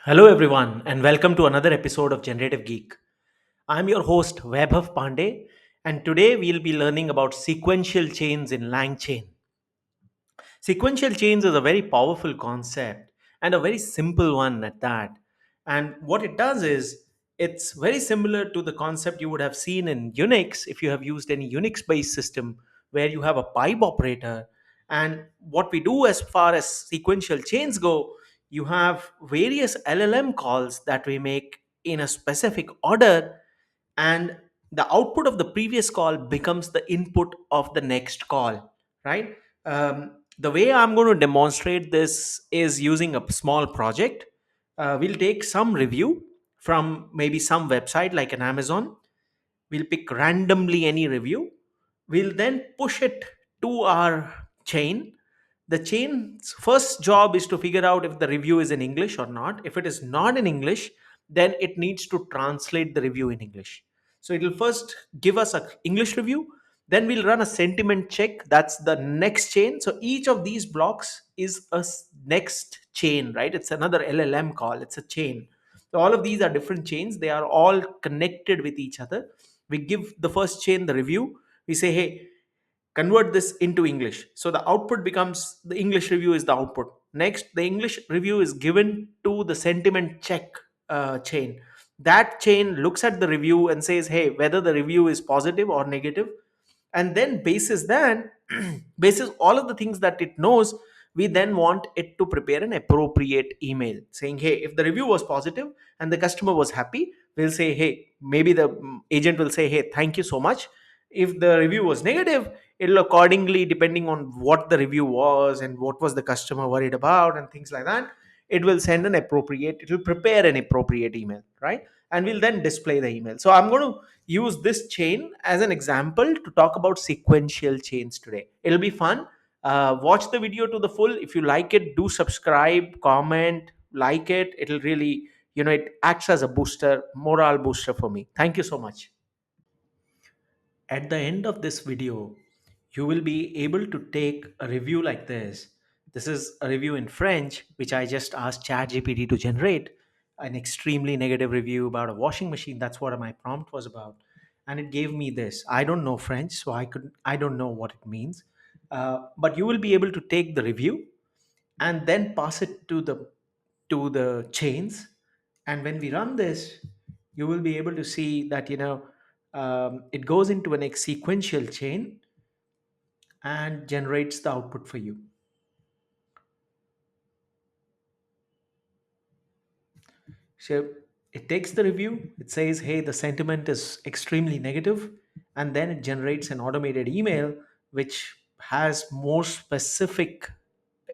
Hello, everyone, and welcome to another episode of Generative Geek. I'm your host, Vaibhav Pandey, and today we'll be learning about sequential chains in LangChain. Sequential chains is a very powerful concept and a very simple one at that. And what it does is it's very similar to the concept you would have seen in Unix if you have used any Unix based system where you have a pipe operator. And what we do as far as sequential chains go, you have various LLM calls that we make in a specific order, and the output of the previous call becomes the input of the next call, right? The way I'm going to demonstrate this is using a small project. We'll take some review from maybe some website like an Amazon. We'll pick randomly any review. We'll then push it to our chain. The chain's first job is to figure out if the review is in English or not. If it is not in English, then it needs to translate the review in English. So it will first give us a English review, then we'll run a sentiment check. That's the next chain. So each of these blocks is a next chain, right? It's another LLM call. It's a chain. So all of these are different chains. They are all connected with each other. We give the first chain the review. We say, hey, convert this into English. So the output becomes the English review is the output. Next, the English review is given to the sentiment check chain. That chain looks at the review and says, hey, whether the review is positive or negative. And then basis that, basis all of the things that it knows, we then want it to prepare an appropriate email saying, hey, if the review was positive and the customer was happy, we'll say, hey, maybe the agent will say, hey, thank you so much. If the review was negative, it'll accordingly, depending on what the review was and what was the customer worried about and things like that, it will send an appropriate, it will prepare an appropriate email, right? And we'll then display the email. So I'm going to use this chain as an example to talk about sequential chains today. It'll be fun. Watch the video to the full. If you like it, do subscribe, comment, like it. It'll really, it acts as a booster, morale booster for me. Thank you so much. At the end of this video, you will be able to take a review like this. This is a review in French, which I just asked ChatGPT to generate. An extremely negative review about a washing machine. That's what my prompt was about. And it gave me this. I don't know French, so I don't know what it means. But you will be able to take the review and then pass it to the chains. And when we run this, you will be able to see that it goes into an sequential chain and generates the output for you. So it takes the review, it says, hey, the sentiment is extremely negative, and then it generates an automated email which has more specific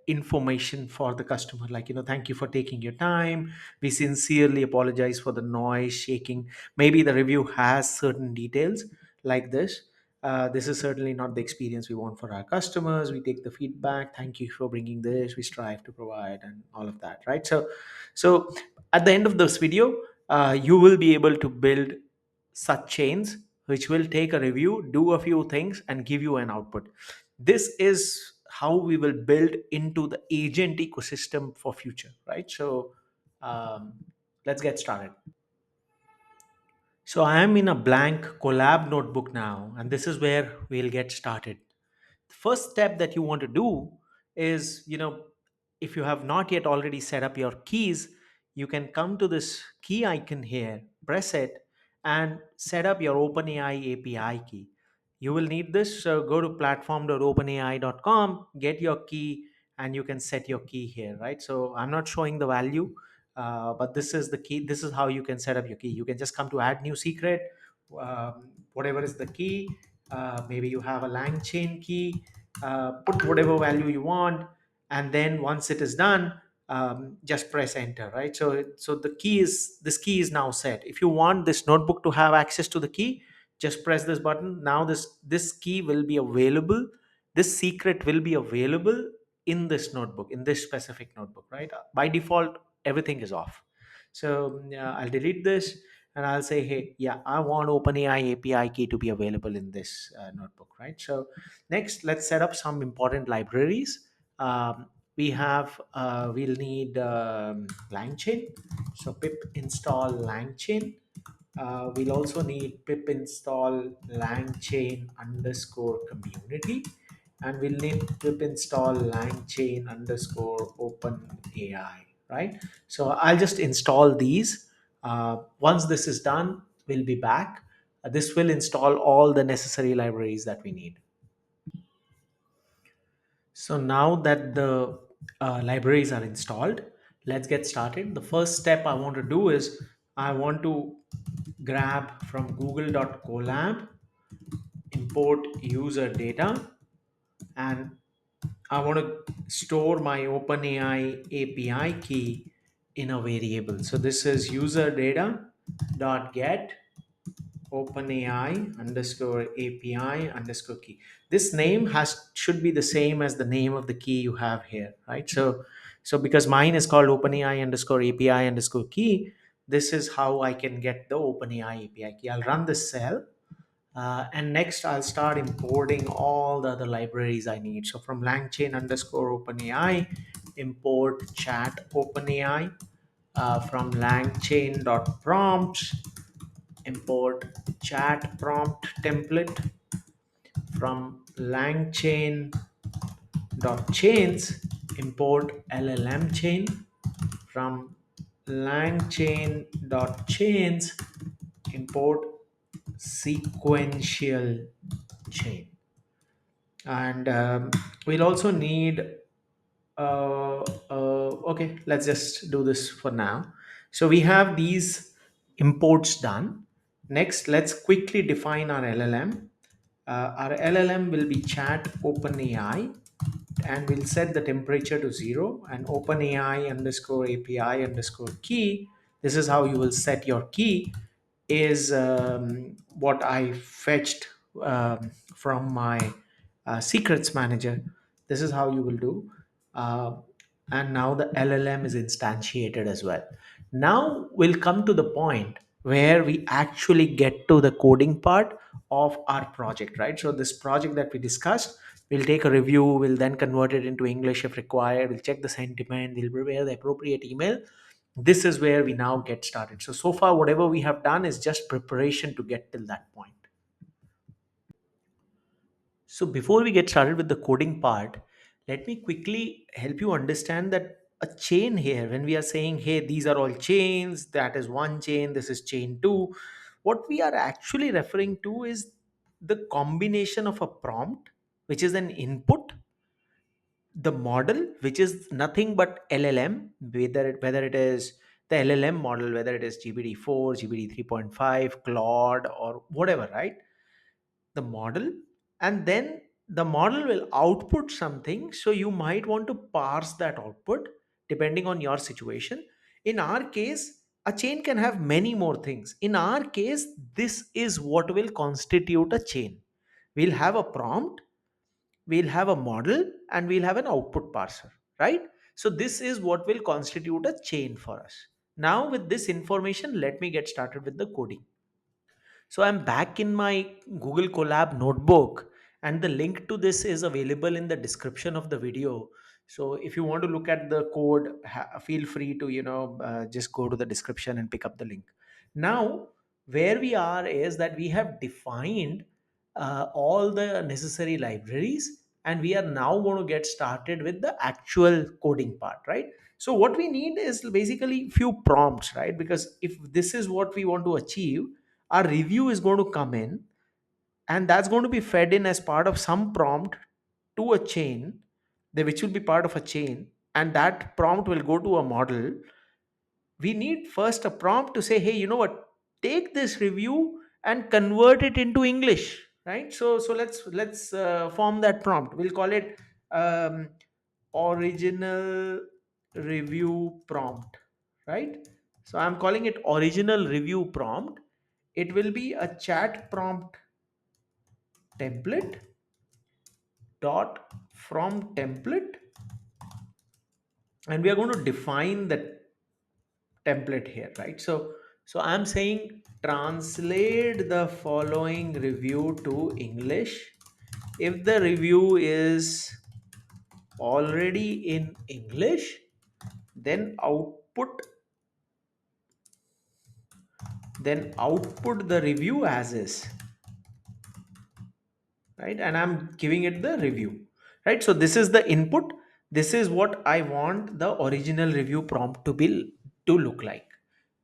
information for the customer, like, thank you for taking your time, we sincerely apologize for the noise shaking. Maybe the review has certain details like this. This is certainly not the experience we want for our customers. We take the feedback, thank you for bringing this, we strive to provide, and all of that, right? So at the end of this video, you will be able to build such chains which will take a review, do a few things, and give you an output. This is how we will build into the agent ecosystem for future, right? So um, let's get started. So I am in a blank collab notebook now, and this is where we'll get started. The first step that you want to do is, if you have not yet already set up your keys, you can come to this key icon here, press it, and set up your OpenAI API key. You will need this, so go to platform.openai.com, get your key, and you can set your key here, right? So I'm not showing the value, but this is the key. This is how you can set up your key. You can just come to add new secret, whatever is the key. Maybe you have a LangChain key, put whatever value you want, and then once it is done, just press enter, right? So the key is, this key is now set. If you want this notebook to have access to the key, just press this button. Now this key will be available, this secret will be available in this notebook, in this specific notebook, right? By default, everything is off. So I'll delete this, and I'll say, hey, yeah, I want OpenAI API key to be available in this notebook, right? So next, let's set up some important libraries. we'll need LangChain. So pip install LangChain. We'll also need pip install LangChain underscore community, and we'll need pip install LangChain underscore OpenAI, right? So I'll just install these. Once this is done, we'll be back. This will install all the necessary libraries that we need. So now that the libraries are installed, let's get started. The first step I want to do is I want to grab from google.colab, import user data, and I want to store my OpenAI API key in a variable. So this is user data dot get OpenAI underscore API underscore key. This name has should be the same as the name of the key you have here, right? So because mine is called OpenAI underscore API underscore key, this is how I can get the OpenAI API key. I'll run this cell, and next I'll start importing all the other libraries I need. So from LangChain underscore OpenAI, import chat OpenAI. From LangChain dot prompts, import chat prompt template. From langchain.chains, import llm chain. From langchain.chains, import sequential chain. And we'll also need okay, let's just do this for now. So we have these imports done. Next, let's quickly define our LLM. Our LLM will be chat OpenAI, and we'll set the temperature to 0 and OpenAI underscore API underscore key. This is how you will set your key, is what I fetched from my secrets manager. This is how you will do. Uh, and now the LLM is instantiated as well. Now we'll come to the point where we actually get to the coding part of our project, right? So this project that we discussed, we'll take a review, we'll then convert it into English if required, we'll check the sentiment, we'll prepare the appropriate email. This is where we now get started. So far whatever we have done is just preparation to get till that point. So before we get started with the coding part, let me quickly help you understand that a chain here, when we are saying, hey, these are all chains, that is one chain, this is chain two, what we are actually referring to is the combination of a prompt, which is an input, the model, which is nothing but LLM, whether it is the LLM model, whether it is GPT-4, GPT 3.5, Claude, or whatever, right? The model, and then the model will output something. So you might want to parse that output depending on your situation. In our case, a chain can have many more things. In our case, this is what will constitute a chain. We'll have a prompt, we'll have a model, and we'll have an output parser, right? So this is what will constitute a chain for us. Now with this information, let me get started with the coding. So I'm back in my Google Colab notebook, and the link to this is available in the description of the video. So if you want to look at the code, feel free to just go to the description and pick up the link. Now, where we are is that we have defined all the necessary libraries, and we are now going to get started with the actual coding part, right? So what we need is basically few prompts, right? Because if this is what we want to achieve, our review is going to come in, and that's going to be fed in as part of some prompt to a chain, which will be part of a chain, and that prompt will go to a model. We need first a prompt to say, hey, you know what, take this review and convert it into English, right? So let's form that prompt. We'll call it um, original review prompt, right? So I'm calling it original review prompt. It will be a chat prompt template dot from template, and we are going to define the template here, right? So I'm saying translate the following review to English if the review is already in English, then output the review as is, right? And I'm giving it the review, right? So this is the input. This is what I want the original review prompt to look like.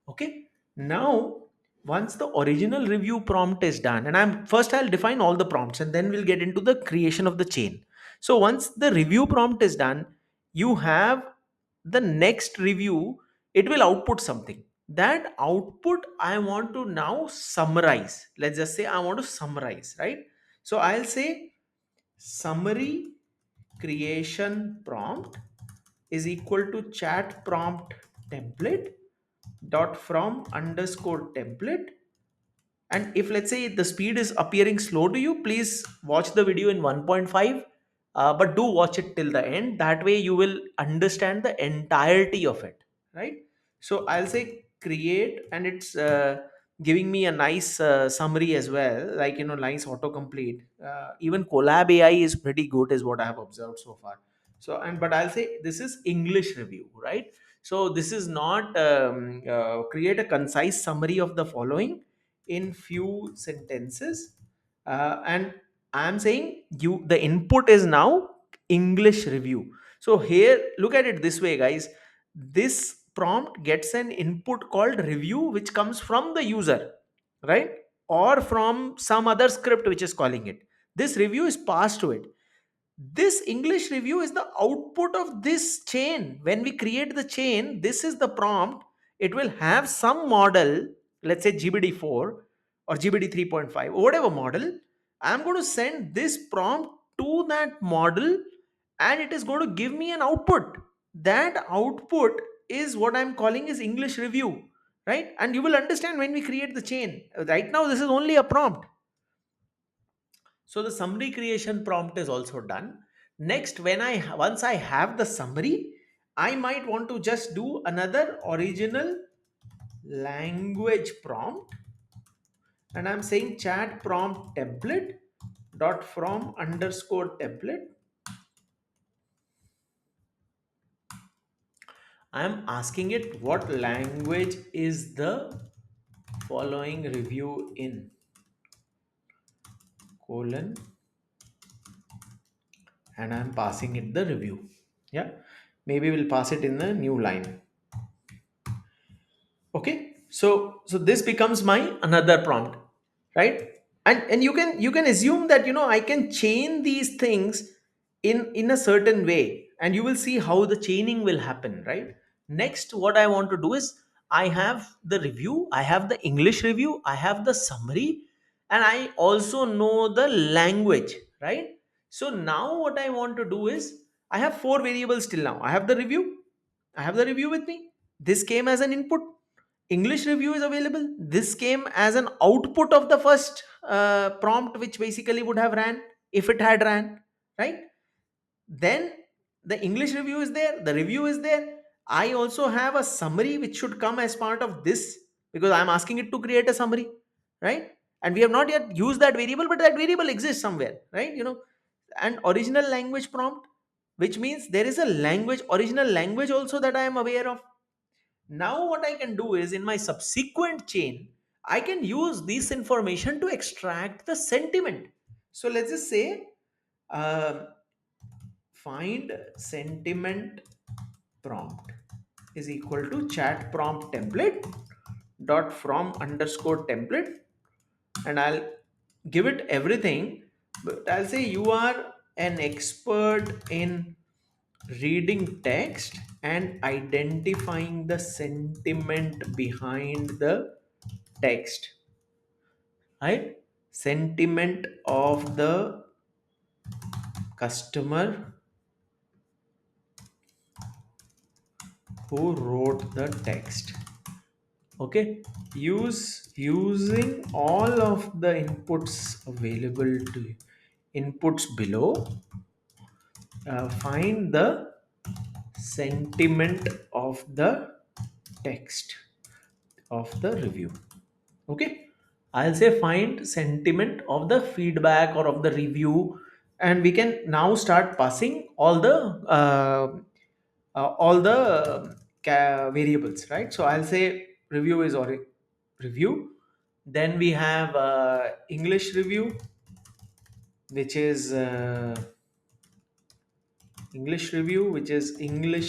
Okay. Now, once the original review prompt is done, and I'll define all the prompts and then we'll get into the creation of the chain. So once the review prompt is done, you have the next review. It will output something. That output I want to now summarize. Let's just say I want to summarize, right? So I'll say summary creation prompt is equal to chat prompt template dot from underscore template. And if let's say the speed is appearing slow to you, please watch the video in 1.5, but do watch it till the end. That way you will understand the entirety of it, right? So I'll say create, and it's giving me a nice summary as well, like, nice autocomplete. Even Collab AI is pretty good, is what I have observed so far. So, and but I'll say this is English review, right? So this is not create a concise summary of the following in few sentences, and I'm saying you the input is now English review. So here, look at it this way, guys. This prompt gets an input called review, which comes from the user, right? Or from some other script which is calling it. This review is passed to it. This English review is the output of this chain. When we create the chain, this is the prompt. It will have some model, let's say GBD4 or GBD 3.5 or whatever model. I'm going to send this prompt to that model, and it is going to give me an output. That output is what I'm calling is English review, right? And you will understand when we create the chain. Right now, this is only a prompt. So the summary creation prompt is also done. Next, once I have the summary, I might want to just do another original language prompt, and I'm saying chat prompt template dot from underscore template. I'm asking it what language is the following review in colon, and I'm passing it the review. Yeah, maybe we'll pass it in the new line. Okay, so this becomes my another prompt, right? And you can assume that I can chain these things in a certain way, and you will see how the chaining will happen, right? Next, what I want to do is, I have the review, I have the English review, I have the summary, and I also know the language, right? So now what I want to do is, I have four variables till now. I have the review with me. This came as an input. English review is available. This came as an output of the first prompt, which basically would have ran if it had ran, right? Then the English review is there, the review is there. I also have a summary which should come as part of this, because I'm asking it to create a summary, right? And we have not yet used that variable, but that variable exists somewhere, right? And original language prompt, which means there is a language, original language also that I am aware of. Now, what I can do is, in my subsequent chain, I can use this information to extract the sentiment. So let's just say, uh, find sentiment prompt is equal to chat prompt template dot from underscore template, and I'll give it everything. But I'll say you are an expert in reading text and identifying the sentiment behind the text, right? Sentiment of the customer who wrote the text. Okay, using all of the inputs available to you, inputs below, find the sentiment of the text of the review. Okay, I'll say find sentiment of the feedback or of the review, and we can now start passing all the variables, right? So I'll say review is or review. Then we have English review, which is English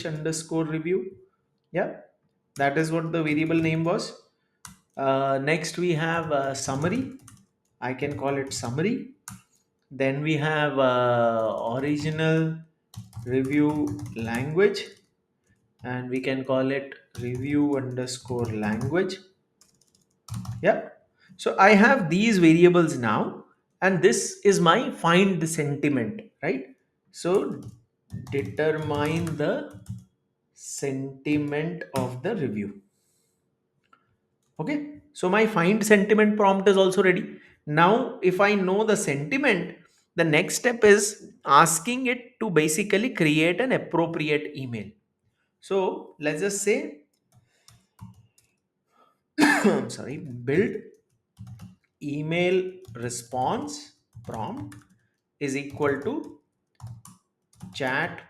underscore review. Yeah, that is what the variable name was. Next we have summary. I can call it summary. Then we have original review language, and we can call it review underscore language. Yeah. So I have these variables now, and this is my find sentiment, right? So determine the sentiment of the review. Okay. So my find sentiment prompt is also ready. Now, if I know the sentiment, the next step is asking it to basically create an appropriate email. So let's just say, I'm sorry, build email response prompt is equal to chat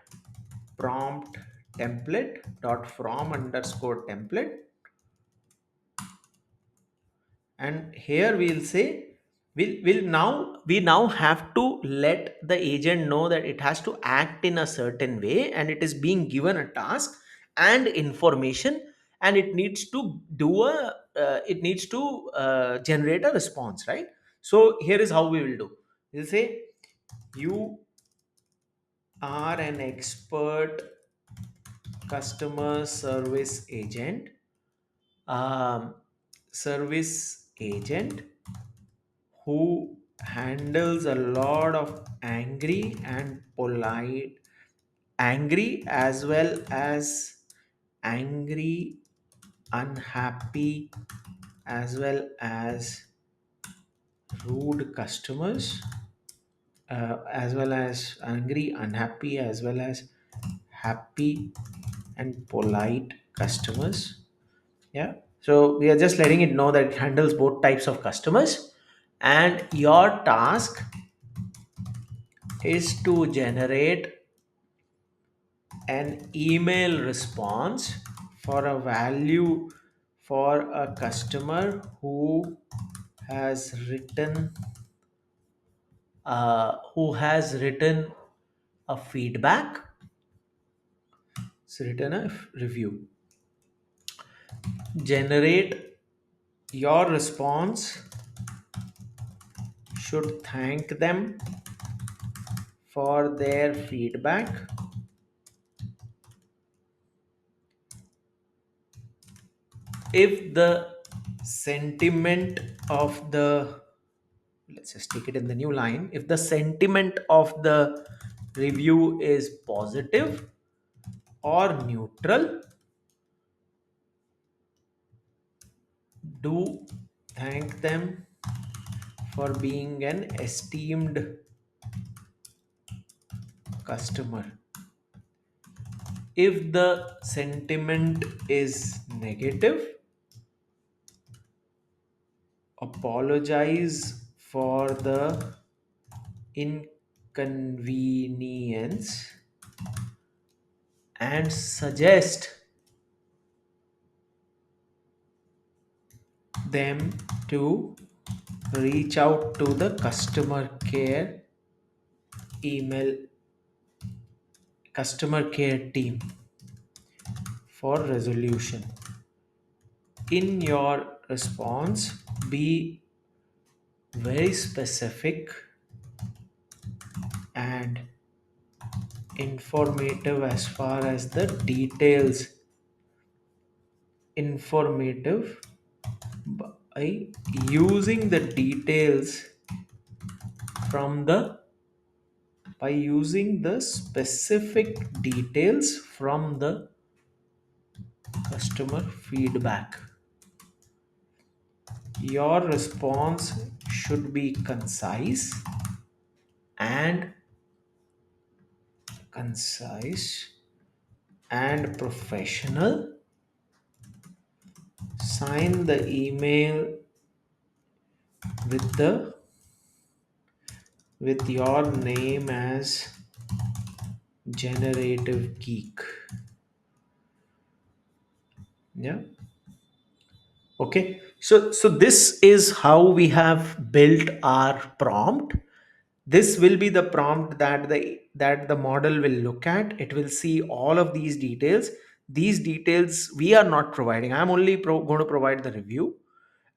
prompt template dot from underscore template, and here we'll say we now have to let the agent know that it has to act in a certain way, and it is being given a task and information, and it needs to do a it needs to generate a response, right? So here is how we will do. We'll say you are an expert customer um, service agent who handles a lot of angry as well as angry, unhappy, as well as rude customers, as well as angry, unhappy, as well as happy and polite customers. Yeah. So we are just letting it know that it handles both types of customers. And your task is to generate an email response for a value for a customer has who has written a feedback, it's written a review. Generate your response should thank them for their feedback. If the sentiment of the let's just take it in the new line, if the sentiment of the review is positive or neutral, do thank them for being an esteemed customer. If the sentiment is negative, apologize for the inconvenience and suggest them to reach out to the email customer care team for resolution. In your response, be very specific and informative as far as the details, informative by using the details from the by using the specific details from the customer feedback. Your response should be and concise and professional. Sign the email with the with your name as Generative Geek. Yeah. Okay. So this is how we have built our prompt. This will be the prompt that the model will look at. It will see all of these details. These details we are not providing. I'm only going to provide the review,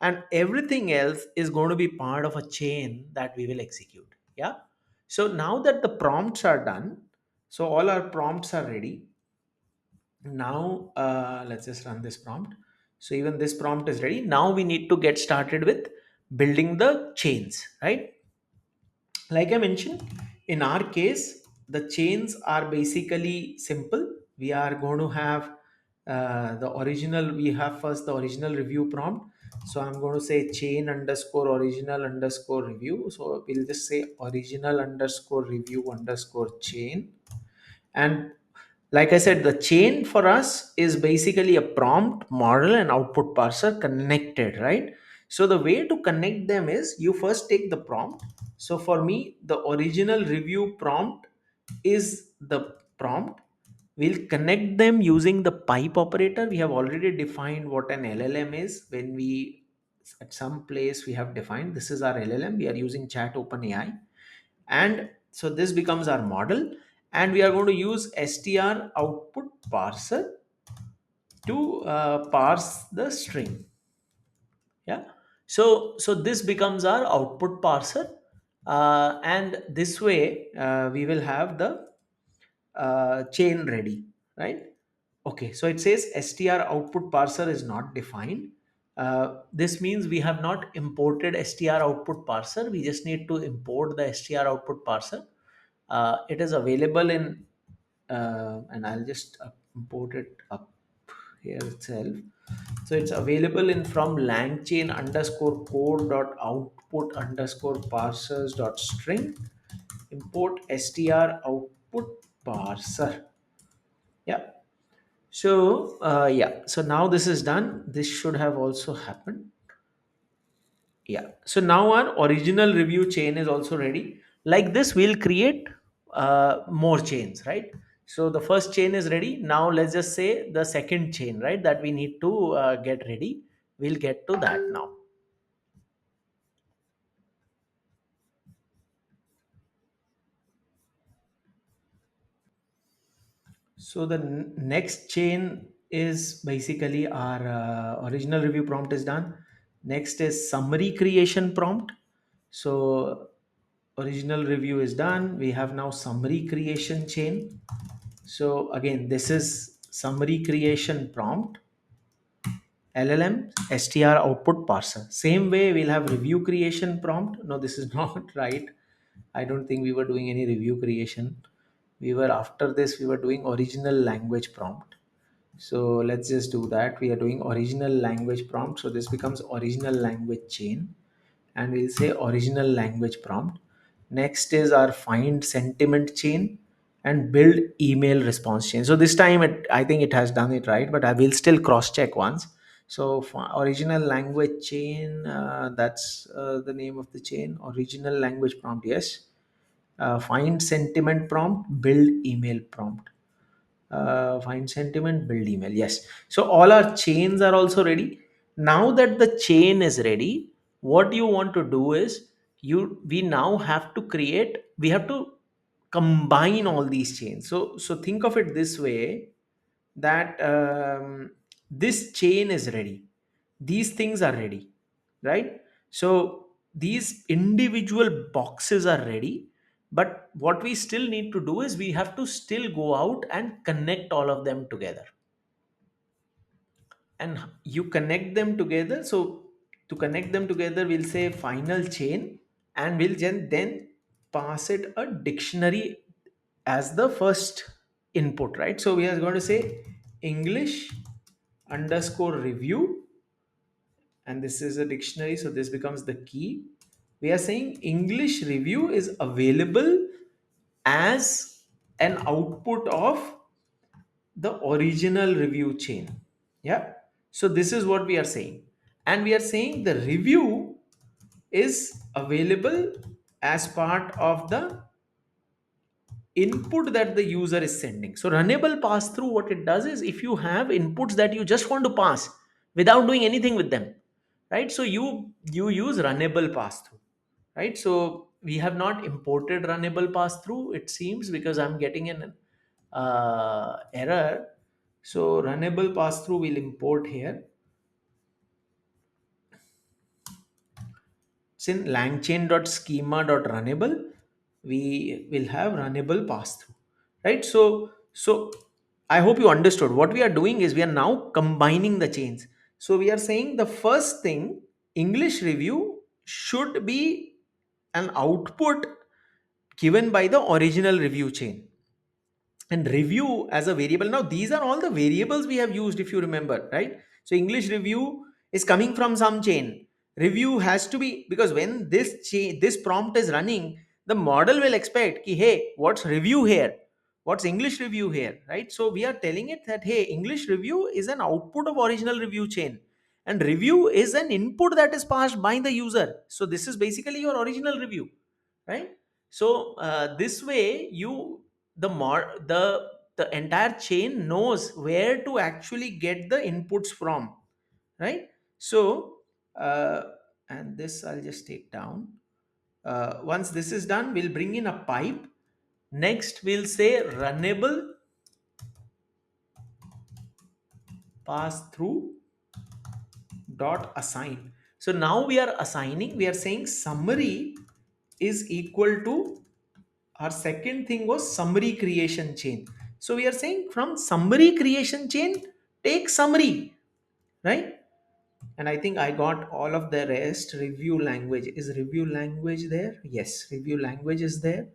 and everything else is going to be part of a chain that we will execute. Yeah. So now that the prompts are done, so all our prompts are ready. Now let's just run this prompt. So even this prompt is ready. Now we need to get started with building the chains, right? Like I mentioned, in our case the chains are basically simple. We are going to have the original we have first the original review prompt. So I'm going to say chain underscore original underscore review. So we'll just say original underscore review underscore chain. And like I said, the chain for us is basically a prompt, model, and output parser connected, right? So the way to connect them is you first take the prompt. So for me, the original review prompt is the prompt. We'll connect them using the pipe operator. We have already defined what an LLM is. When we at some place we have defined this is our LLM. We are using chat OpenAI, and so this becomes our model, and we are going to use str output parser to parse the string. Yeah. So this becomes our output parser, and this way we will have the chain ready, right? Okay, so it says str output parser is not defined. This means we have not imported str output parser. We just need to import the str output parser. It is available in, and I'll just import it up here itself. So it's available in from langchain underscore code dot output underscore parsers dot string import str output parser. Yeah. So yeah, so now this is done. This should have also happened. Yeah. So now our original review chain is also ready. Like this, we'll create more chains, right? So the first chain is ready. Now let's just say the second chain, right? That we need to get ready. We'll get to that now. So the next chain is basically our original review prompt is done. Next is summary creation prompt. So original review is done. We have now summary creation chain. So again, this is summary creation prompt, LLM, str output parser. Same way we'll have review creation prompt. No, this is not right. I don't think we were doing any review creation. We were after this, we were doing original language prompt. So let's just do that. We are doing original language prompt. So this becomes original language chain, and we'll say original language prompt. Next is our find sentiment chain and build email response chain. So this time I think it has done it right, but I will still cross check once. So original language chain, that's the name of the chain. Original language prompt, yes. Find sentiment prompt, build email prompt. Find sentiment, build email, yes. So all our chains are also ready. Now that the chain is ready, what you want to do is we now have to create, we have to combine all these chains. So think of it this way, that this chain is ready, these things are ready, right? So these individual boxes are ready, but what we still need to do is we have to still go out and connect all of them together. And you connect them together. So to connect them together, we'll say final chain, and we'll then pass it a dictionary as the first input, right? So we are going to say English underscore review, and this is a dictionary, so this becomes the key. We are saying English review is available as an output of the original review chain. Yeah. So this is what we are saying, and we are saying the review is available as part of the input that the user is sending. So runnable pass through, what it does is, if you have inputs that you just want to pass without doing anything with them, right? So you use runnable pass through, right? So we have not imported runnable pass through, it seems, because I'm getting an error. So runnable pass through will import here. So in langchain.schema.runnable, we will have runnable pass through, right? So I hope you understood. What we are doing is we are now combining the chains. So we are saying the first thing, English review should be an output given by the original review chain, and review as a variable. Now these are all the variables we have used, if you remember, right? So English review is coming from some chain. Review has to be, because when this prompt is running, the model will expect ki, hey, what's review here, what's English review here, right? So we are telling it that, hey, English review is an output of original review chain, and review is an input that is passed by the user. So this is basically your original review, right? So this way, the entire chain knows where to actually get the inputs from, right? So uh, and this I'll just take down. Once this is done, we'll bring in a pipe. Next we'll say runnable pass through dot assign. So now we are assigning, we are saying summary is equal to, our second thing was summary creation chain. So we are saying from summary creation chain, take summary, right? And I think I got all of the rest. Review language, is review language there? Yes, review language is there.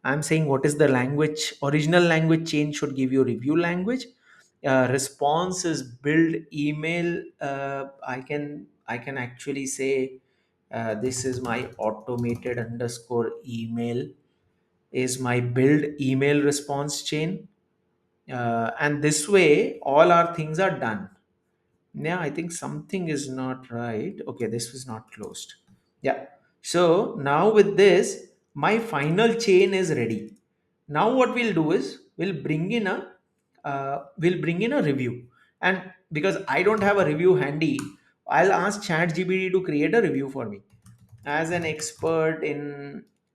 I'm saying what is the language, original language change should give you review language. Response is build email. I can actually say this is my automated underscore email is my build email response chain. And this way all our things are done. Yeah, I think something is not right. Okay, this was not closed. Yeah. So now with this, my final chain is ready. Now what we'll do is we'll bring in a review, and because I don't have a review handy, I'll ask ChatGPT to create a review for me. As an expert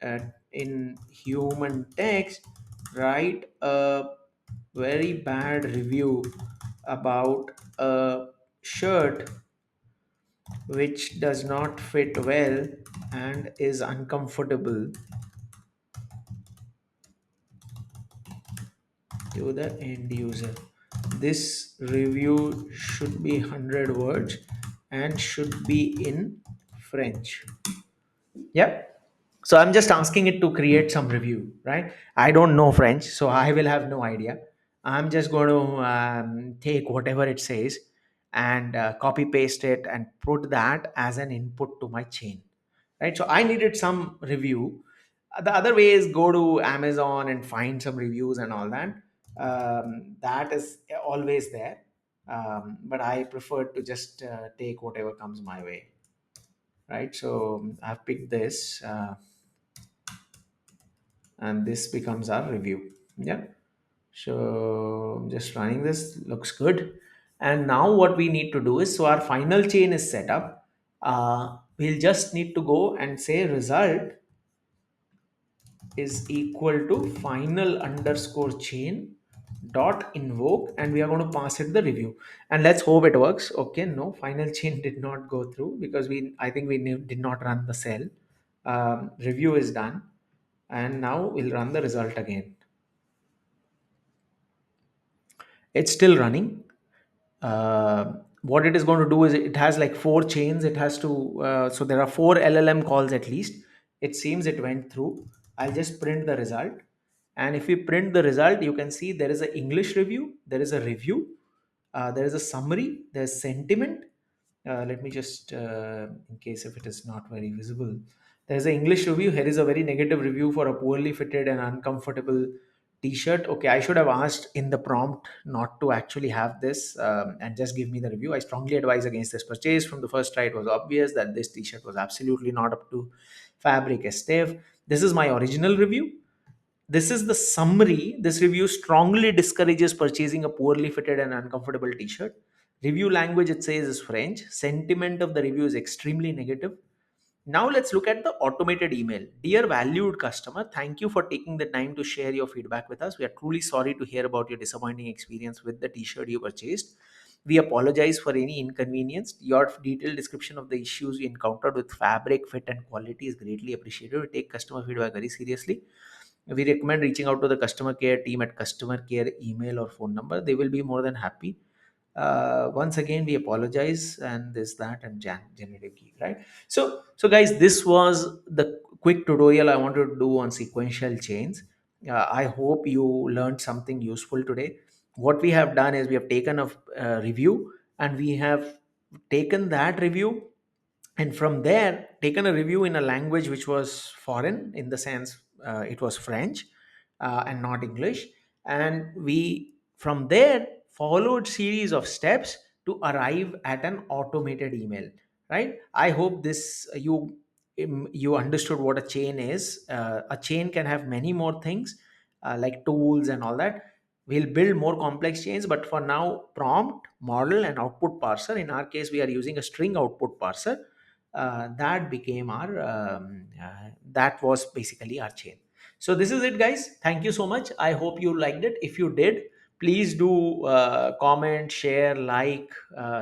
uh, in human text, write a very bad review about a shirt which does not fit well and is uncomfortable to the end user. This review should be 100 words and should be in French. Yep. So I'm just asking it to create some review, right? I don't know French, so I will have no idea. I'm just going to take whatever it says and copy paste it and put that as an input to my chain, right? So I needed some review. The other way is go to Amazon and find some reviews and all that. That is always there. But I prefer to just take whatever comes my way, right? So I've picked this. And this becomes our review. Yeah. So I'm just running this, looks good. And now what we need to do is, so our final chain is set up. We'll just need to go and say result is equal to final underscore chain dot invoke, and we are going to pass it the review, and let's hope it works. Okay, no, final chain did not go through because I think we did not run the cell. Review is done, and now we'll run the result again. It's still running. What it is going to do is, it has like four chains it has to, so there are four LLM calls at least. It seems it went through. I'll just print the result, and if we print the result, you can see there is an English review, there is a review, there is a summary, there's sentiment. Let me just in case if it is not very visible, there is an English review. Here is a very negative review for a poorly fitted and uncomfortable T-shirt. Okay, I should have asked in the prompt not to actually have this, and just give me the review. I strongly advise against this purchase. From the first try, it was obvious that this T-shirt was absolutely not up to fabric as stiff. This is my original review. This is the summary. This review strongly discourages purchasing a poorly fitted and uncomfortable T-shirt. Review language, it says, is French. Sentiment of the review is extremely negative. Now let's look at the automated email. Dear valued customer, thank you for taking the time to share your feedback with us. We are truly sorry to hear about your disappointing experience with the t-shirt you purchased. We apologize for any inconvenience. Your detailed description of the issues you encountered with fabric, fit, and quality is greatly appreciated. We take customer feedback very seriously. We recommend reaching out to the customer care team at customer care email or phone number. They will be more than happy. Once again, we apologize, and this, that, and generative geek, right? So guys, this was the quick tutorial I wanted to do on sequential chains. I hope you learned something useful today. What we have done is we have taken a review, and we have taken that review, and from there taken a review in a language which was foreign, in the sense it was French, and not English. And we from there followed series of steps to arrive at an automated email, right? I hope this you understood what a chain is. A chain can have many more things, like tools and all that. We'll build more complex chains, but for now, prompt, model, and output parser. In our case, we are using a string output parser. That became our that was basically our chain. So this is it, guys. Thank you so much. I hope you liked it. If you did, please do comment, share, like,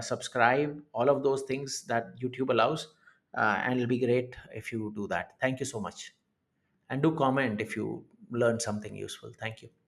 subscribe, all of those things that YouTube allows. And it'll be great if you do that. Thank you so much. And do comment if you learned something useful. Thank you.